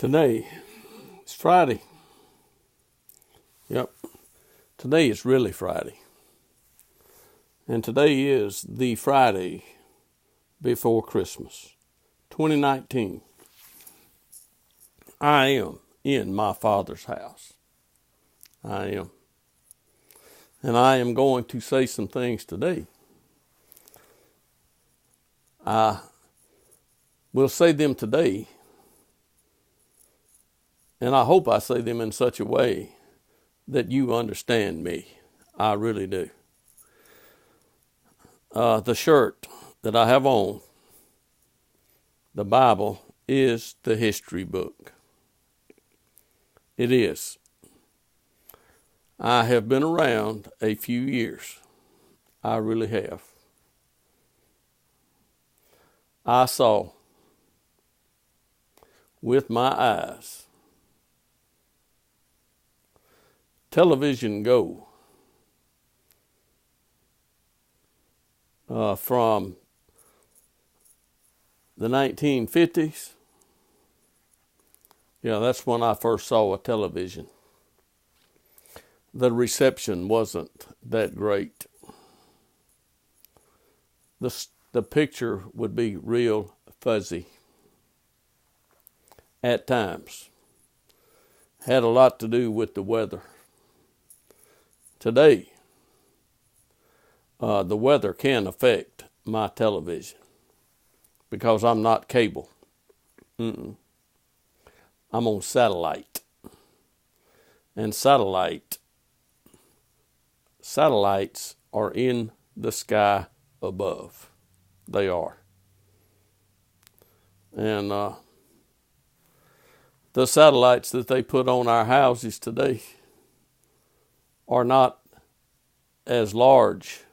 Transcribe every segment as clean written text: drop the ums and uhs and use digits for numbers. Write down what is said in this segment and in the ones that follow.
Today is Friday. Yep, today is really Friday. And today is the Friday before Christmas, 2019. I am in my Father's house. I am. And I am going to say some things today. I will say them today, and I hope I say them in such a way that you understand me. I really do. The shirt that I have on, the Bible, is the history book. It is. I have been around a few years. I really have. I saw with my eyes television go from the 1950s. Yeah, that's when I first saw a television. The reception wasn't that great. The picture would be real fuzzy at times. Had a lot to do with the weather. Today, the weather can affect my television because I'm not cable. I'm on satellite. And satellites are in the sky above. They are. And the satellites that they put on our houses today are not as large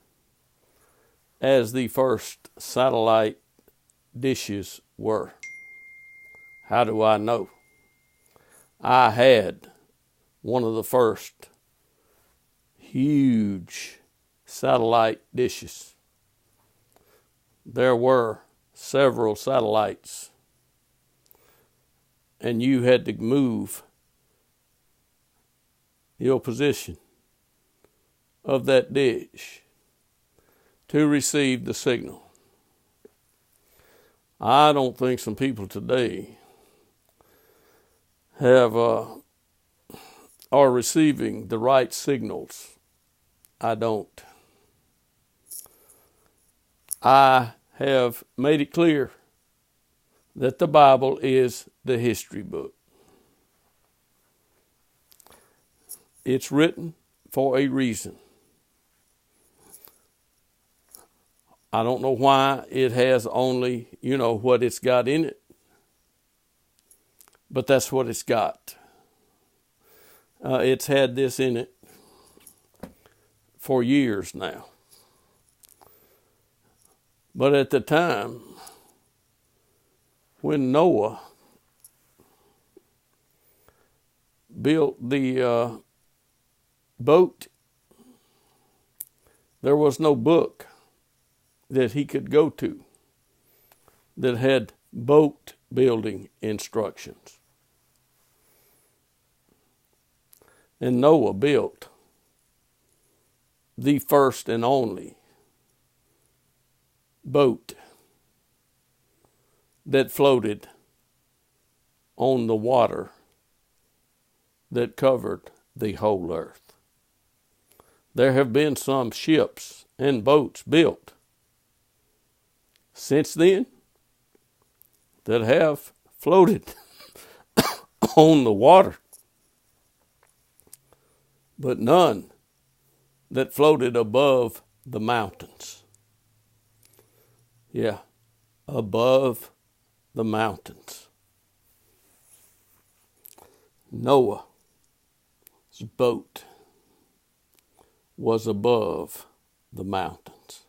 as the first satellite dishes were. How do I know? I had one of the first huge satellite dishes. There were several satellites, and you had to move your position of that dish to receive the signal. I don't think some people today are receiving the right signals. I don't. I have made it clear that the Bible is the history book. It's written for a reason. I don't know why it has only, what it's got in it, but that's what it's got. It's had this in it for years now. But at the time when Noah built the boat, there was no book that he could go to that had boat building instructions. And Noah built the first and only boat that floated on the water that covered the whole earth. There have been some ships and boats built since then that have floated on the water, but none that floated above the mountains. Yeah, above the mountains. Noah's boat was above the mountains.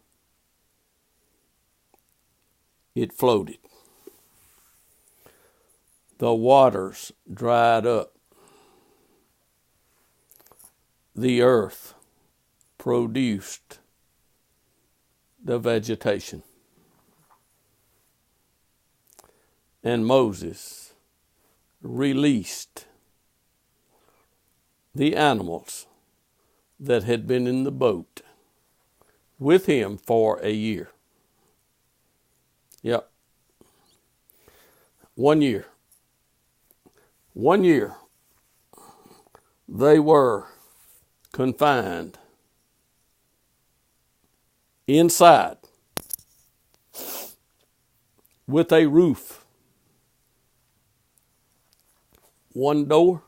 It floated. The waters dried up. The earth produced the vegetation. And Moses released the animals that had been in the boat with him for a year. Yep. 1 year. 1 year. They were confined inside with a roof, one door,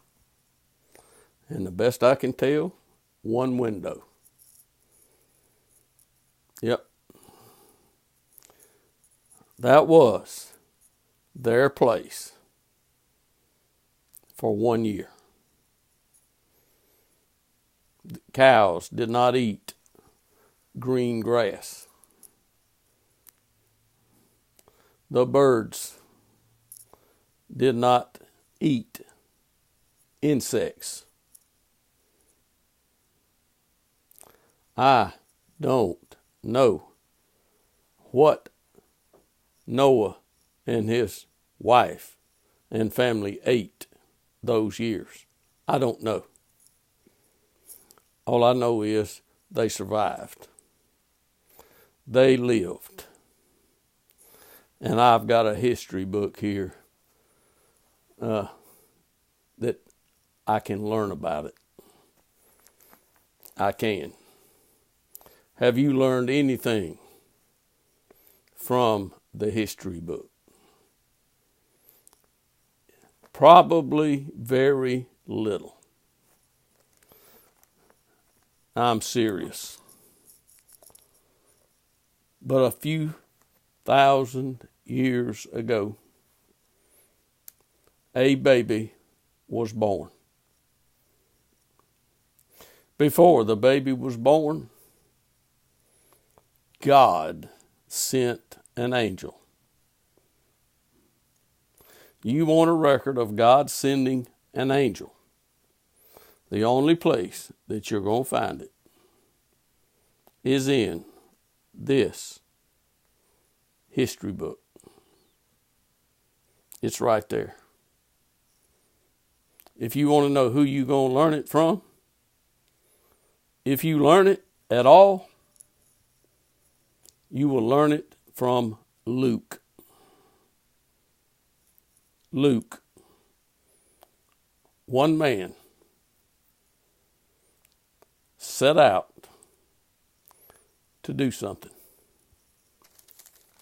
and the best I can tell, one window. Yep. That was their place for 1 year. The cows did not eat green grass. The birds did not eat insects. I don't know what Noah and his wife and family ate those years. I don't know. All I know is they survived. They lived. And I've got a history book here that I can learn about it. I can. Have you learned anything from the history book? Probably very little. I'm serious. But a few thousand years ago, a baby was born. Before the baby was born, God sent an angel. You want a record of God sending an angel? The only place that you're going to find it is in this history book. It's right there. If you want to know who you're going to learn it from, if you learn it at all, you will learn it from Luke. Luke, one man, set out to do something.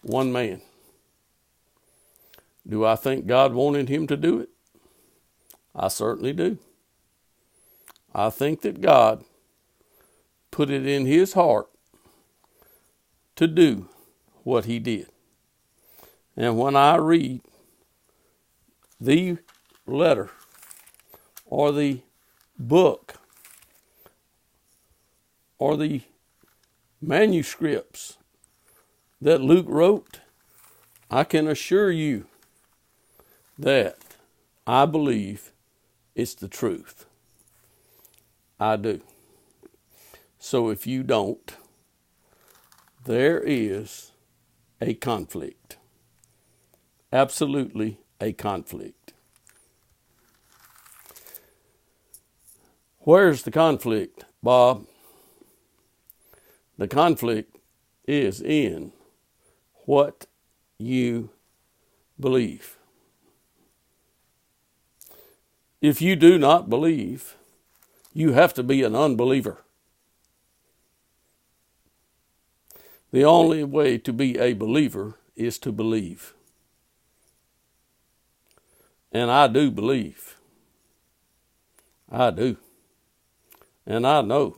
One man. Do I think God wanted him to do it? I certainly do. I think that God put it in his heart to do what he did. And when I read the letter or the book or the manuscripts that Luke wrote, I can assure you that I believe it's the truth. I do. So if you don't, there is a conflict. Absolutely a conflict. Where's the conflict, Bob? The conflict is in what you believe. If you do not believe, you have to be an unbeliever. The only way to be a believer is to believe. And I do believe. I do. And I know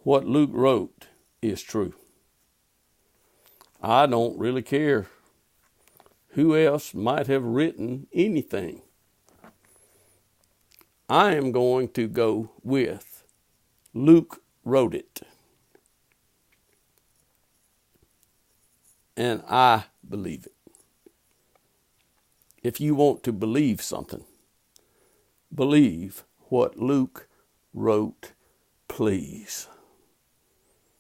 what Luke wrote is true. I don't really care who else might have written anything. I am going to go with Luke wrote it. And I believe it. If you want to believe something, believe what Luke wrote, please.